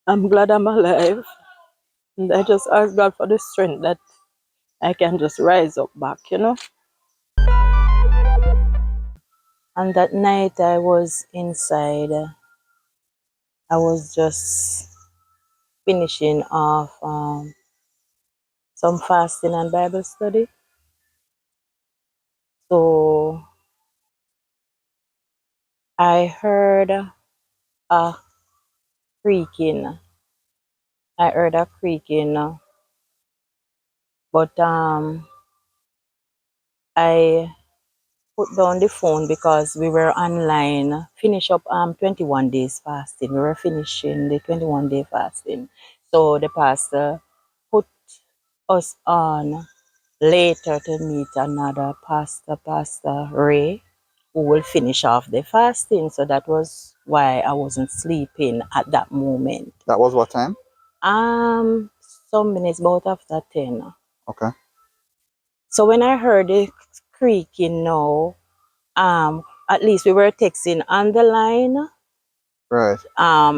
I'm glad I'm alive. And I just ask God for the strength that I can just rise up back, you know. And that night I was inside. I was just finishing off some fasting and Bible study. So I heard a creaking. I heard a creaking, but I put down the phone because we were online, finish up 21 days fasting. We were finishing the 21-day fasting. So the pastor put us on later to meet another pastor, Pastor Ray, who will finish off the fasting. So that was why I wasn't sleeping at that moment. That was what time? Um, some minutes, about after 10. Okay. So when I heard the creaking now, at least we were texting on the line, Right.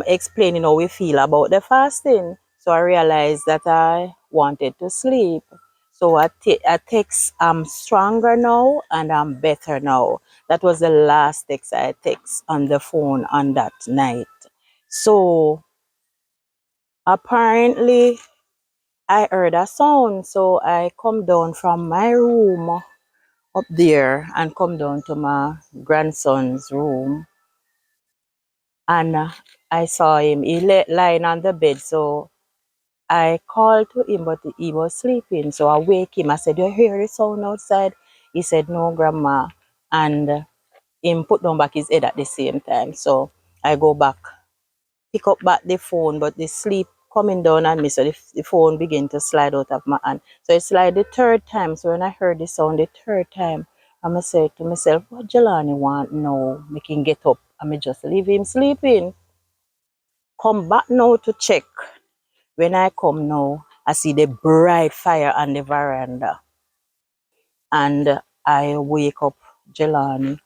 explaining how we feel about the fasting. So I realized that I wanted to sleep. So I text, I'm stronger now and I'm better now. That was the last text I text on the phone on that night. So apparently I heard a sound. So I come down from my room up there and come down to my grandson's room. And I saw him, lying on the bed. So I called to him, but he was sleeping. So I wake him. I said, "You hear the sound outside?" He said, "No, Grandma." And him put down back his head at the same time. So I go back, pick up back the phone, but the sleep coming down on me. So the phone began to slide out of my hand. So it slide the third time. So when I heard the sound the third time, I said to myself, "What Jelani want now? Make him get up. I may just leave him sleeping." Come back now to check. When I come now, I see the bright fire on the veranda. And I wake up Jelani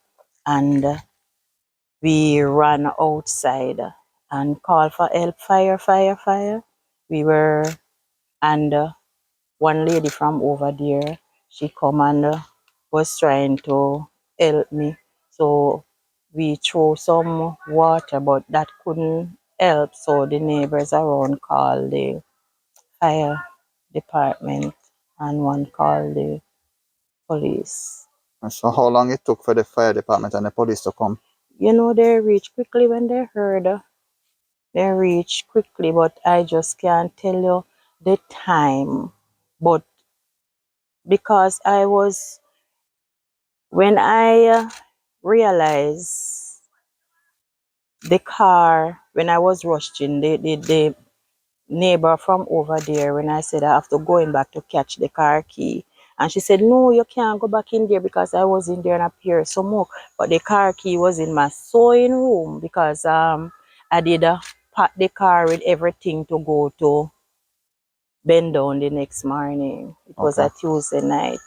and we ran outside and called for help, fire, fire, fire. We were, and one lady from over there, she come and was trying to help me. So we threw some water, but that couldn't help. So the neighbors around called the fire department and one called the police. And so how long it took for the fire department and the police to come? You know, they reached quickly when they heard. They reached quickly, but I just can't tell you the time. But because when I realized the car, when I was rushing, the neighbor from over there, when I said I have to go in back to catch the car key. And she said, "No, you can't go back in there because I was in there and up here some more." But the car key was in my sewing room because I did pack the car with everything to go to bend down the next morning. It was a Tuesday night.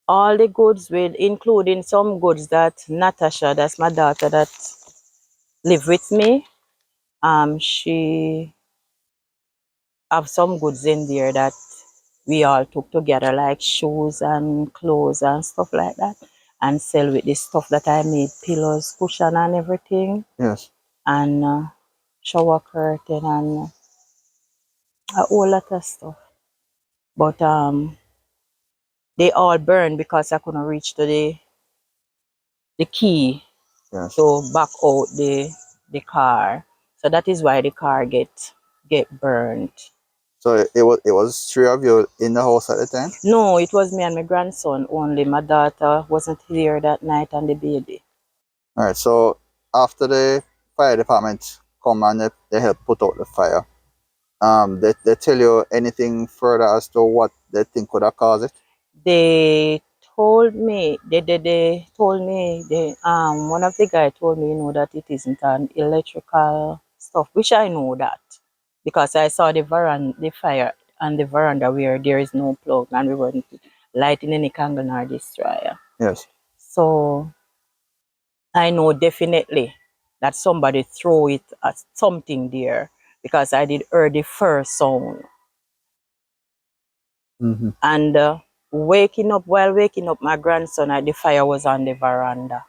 All the goods with including some goods that Natasha, that's my daughter that live with me, she have some goods in there that we all took together, like shoes and clothes and stuff like that, and sell with the stuff that I made, pillows, cushion and everything. Yes. And shower curtain and a whole lot of stuff. But they all burned because I couldn't reach to the key. Yes. To back out the car. So that is why the car get burned. So it was three of you in the house at the time? No, it was me and my grandson only. My daughter wasn't here that night and the baby. All right. So after the fire department come and they help put out the fire, they tell you anything further as to what they think could have caused it? They told me they told me one of the guys told me, that it isn't an electrical stuff, which I know that because I saw the fire on the veranda where there is no plug and we weren't lighting any candle nor destroyer. Yes. So I know definitely that somebody throw it at something there because I did hear the first sound. Mm-hmm. And while waking up my grandson, the fire was on the veranda.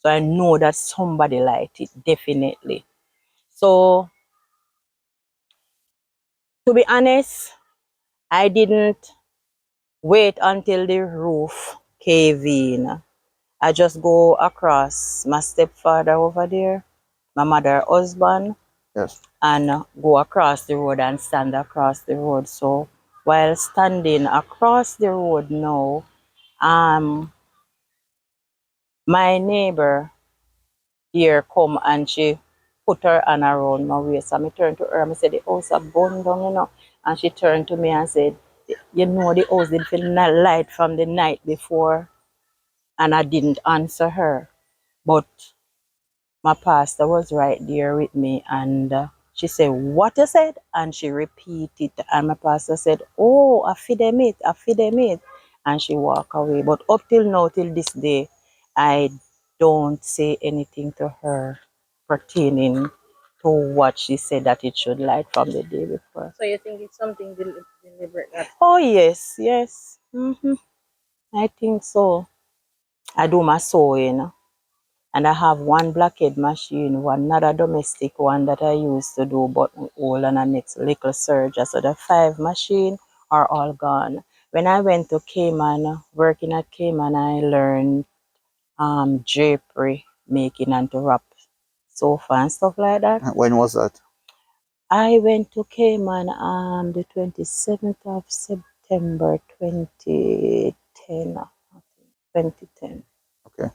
So I know that somebody light it, definitely. So to be honest, I didn't wait until the roof cave in. I just go across my stepfather over there, my mother husband, Yes. and go across the road and stand across the road. So while standing across the road now, um, my neighbor here come and she put her hand around my waist. And I turned to her and I said, the house a burned down, you know. And she turned to me and said, you know, the house did feel light from the night before. And I didn't answer her. But my pastor was right there with me and she said, what you said? And she repeated and my pastor said, oh, I feed them it, I feed them it. And she walked away. But up till now, till this day, I don't say anything to her pertaining to what she said that it should light from the day before. So you think it's something deliberate that? Oh, yes, yes. I think so. I do my sewing. And I have one blackhead machine, one another domestic one that I use to do button hole and a next little surgery. So the 5 machine are all gone. When I went to Cayman, working at Cayman, I learned drapery making and to wrap sofa and stuff like that. When was that? I went to Cayman the 27th of September 2010. 2010. Okay.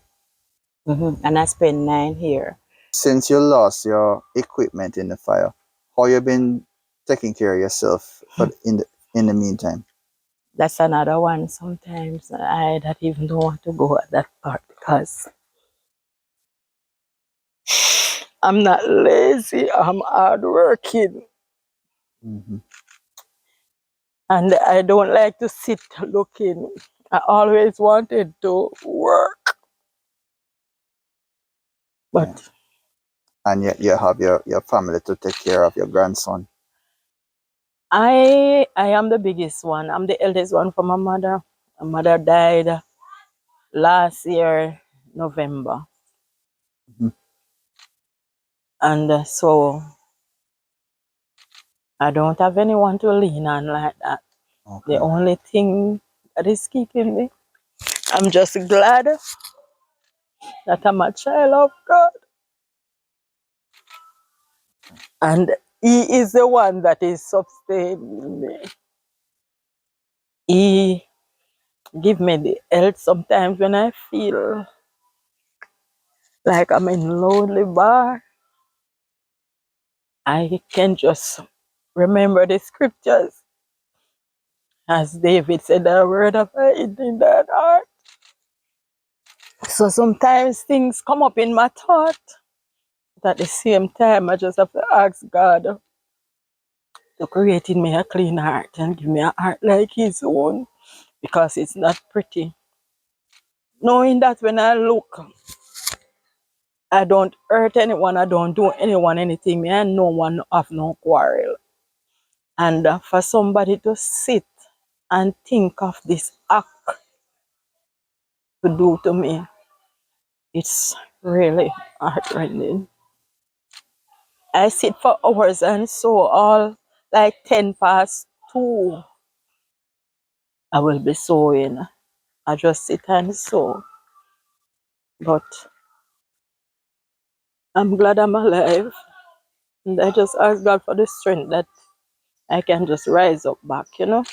And I spent 9 here. Since you lost your equipment in the fire, how you been taking care of yourself for in the meantime? That's another one. Sometimes I don't even know want to go at that part because I'm not lazy, I'm hardworking, Mm-hmm. and I don't like to sit looking. I always wanted to work, Yeah. but And yet you have your family to take care of, your grandson. I am the biggest one. I'm the eldest one for my mother. My mother died last year, November. Mm-hmm. And so I don't have anyone to lean on like that. The Okay. only thing that is keeping me, I'm just glad that I'm a child of God. And He is the one that is sustaining me. He give me the health sometimes when I feel like I'm in lonely bar. I can just remember the scriptures. As David said, the word of God in that heart. So sometimes things come up in my thought. But at the same time, I just have to ask God to create in me a clean heart and give me a heart like His own, because it's not pretty. Knowing that when I look, I don't hurt anyone, I don't do anyone anything, me and no one have no quarrel. And for somebody to sit and think of this act to do to me, it's really heartrending. I sit for hours and so all like 10 past 2, I will be sewing. I just sit and sew. But I'm glad I'm alive. And I just ask God for the strength that I can just rise up back, you know.